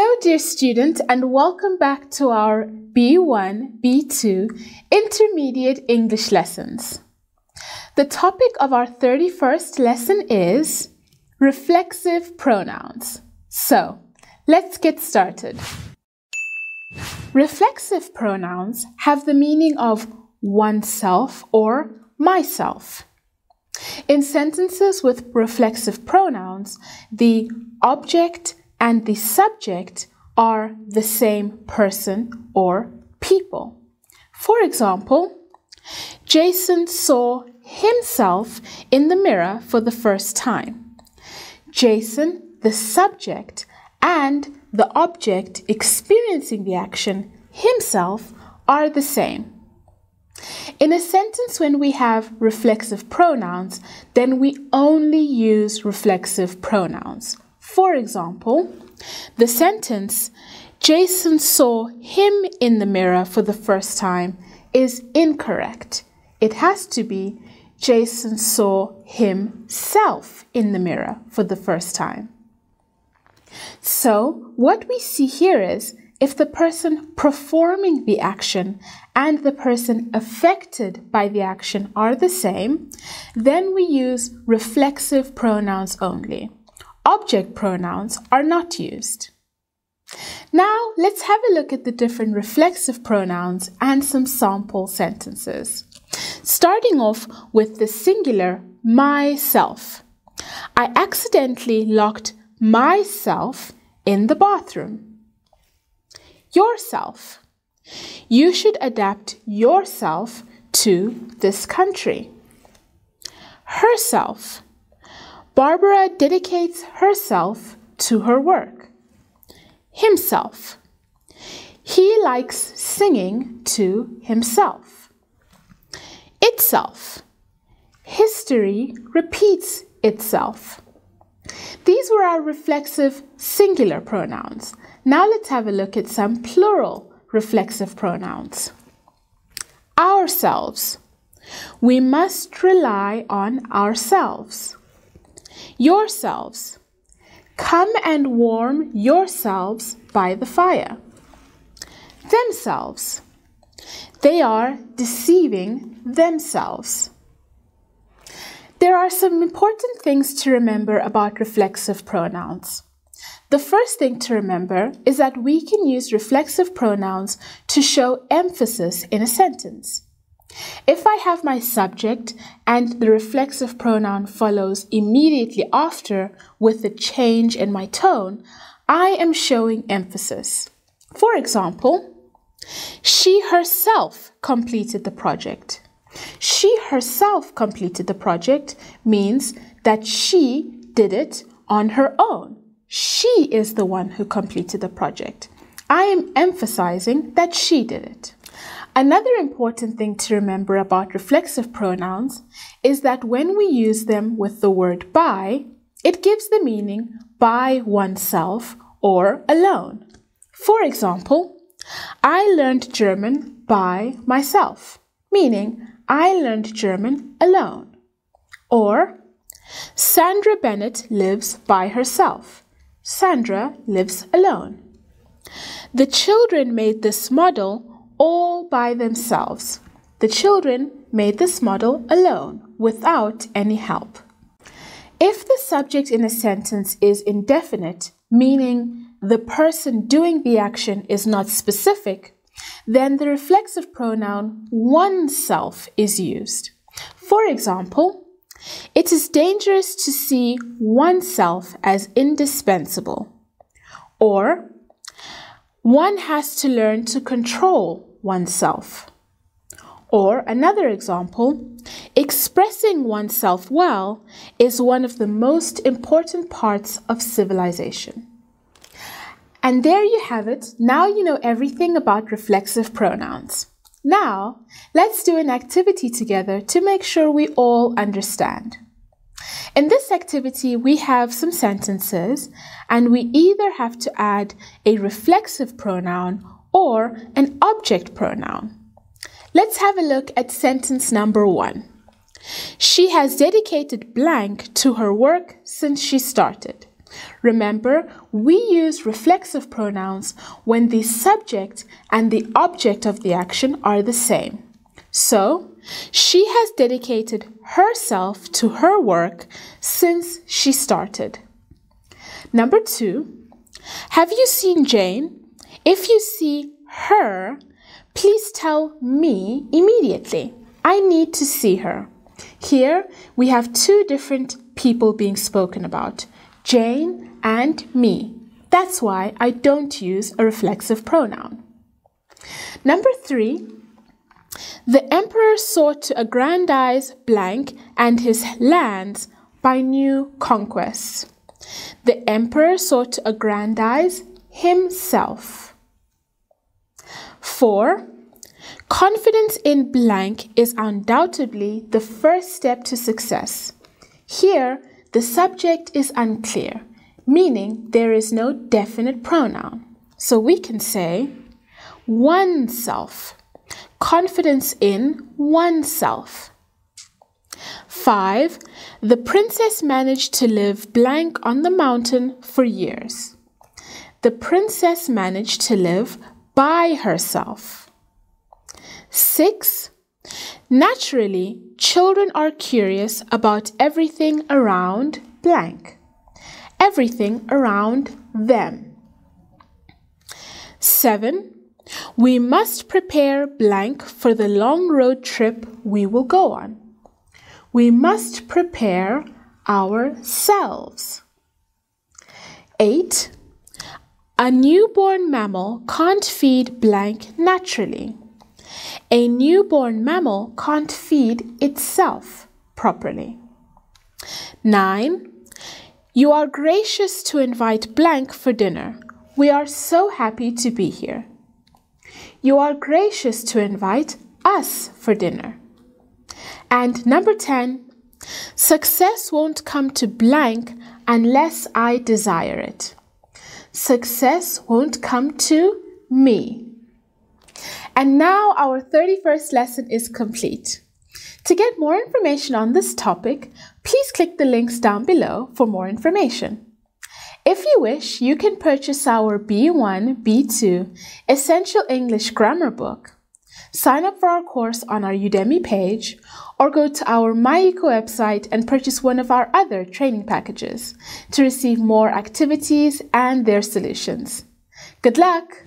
Hello, dear student, and welcome back to our B1-B2 Intermediate English lessons. The topic of our 31st lesson is reflexive pronouns. So, let's get started. Reflexive pronouns have the meaning of oneself or myself. In sentences with reflexive pronouns, the object and the subject are the same person or people. For example, Jason saw himself in the mirror for the first time. Jason, the subject, and the object experiencing the action, himself, are the same. In a sentence when we have reflexive pronouns, then we only use reflexive pronouns. For example, the sentence, Jason saw him in the mirror for the first time, is incorrect. It has to be, Jason saw himself in the mirror for the first time. So, what we see here is, if the person performing the action and the person affected by the action are the same, then we use reflexive pronouns only. Object pronouns are not used. Now, let's have a look at the different reflexive pronouns and some sample sentences. Starting off with the singular myself. I accidentally locked myself in the bathroom. Yourself. You should adapt yourself to this country. Herself. Barbara dedicates herself to her work. Himself. He likes singing to himself. Itself. History repeats itself. These were our reflexive singular pronouns. Now let's have a look at some plural reflexive pronouns. Ourselves. We must rely on ourselves. Yourselves. Come and warm yourselves by the fire. Themselves. They are deceiving themselves. There are some important things to remember about reflexive pronouns. The first thing to remember is that we can use reflexive pronouns to show emphasis in a sentence. If I have my subject and the reflexive pronoun follows immediately after with a change in my tone, I am showing emphasis. For example, she herself completed the project. She herself completed the project means that she did it on her own. She is the one who completed the project. I am emphasizing that she did it. Another important thing to remember about reflexive pronouns is that when we use them with the word by, it gives the meaning by oneself or alone. For example, I learned German by myself, meaning I learned German alone. Or, Sandra Bennett lives by herself. Sandra lives alone. The children made this model all by themselves. The children made this model alone, without any help. If the subject in a sentence is indefinite, meaning the person doing the action is not specific, then the reflexive pronoun oneself is used. For example, it is dangerous to see oneself as indispensable. Or, one has to learn to control oneself. Or another example, expressing oneself well is one of the most important parts of civilization. And there you have it. Now you know everything about reflexive pronouns. Now, let's do an activity together to make sure we all understand. In this activity, we have some sentences, and we either have to add a reflexive pronoun or an object pronoun. Let's have a look at sentence number 1. She has dedicated blank to her work since she started. Remember, we use reflexive pronouns when the subject and the object of the action are the same. So, she has dedicated herself to her work since she started. Number 2, have you seen Jane? If you see her, please tell me immediately. I need to see her. Here we have two different people being spoken about, Jane and me. That's why I don't use a reflexive pronoun. Number 3, the emperor sought to aggrandize blank and his lands by new conquests. The emperor sought to aggrandize himself. 4, confidence in blank is undoubtedly the first step to success. Here, the subject is unclear, meaning there is no definite pronoun. So we can say oneself. Confidence in oneself. 5, the princess managed to live blank on the mountain for years. The princess managed to live by herself. 6, naturally, children are curious about everything around blank. Everything around them. 7, we must prepare blank for the long road trip we will go on. We must prepare ourselves. 8, a newborn mammal can't feed blank naturally. A newborn mammal can't feed itself properly. 9, you are gracious to invite blank for dinner. We are so happy to be here. You are gracious to invite us for dinner. And number 10, success won't come to blank unless I desire it. Success won't come to me. And now our 31st lesson is complete. To get more information on this topic, please click the links down below for more information. If you wish, you can purchase our B1-B2 Essential English Grammar book, sign up for our course on our Udemy page, or go to our MyEco website and purchase one of our other training packages to receive more activities and their solutions. Good luck!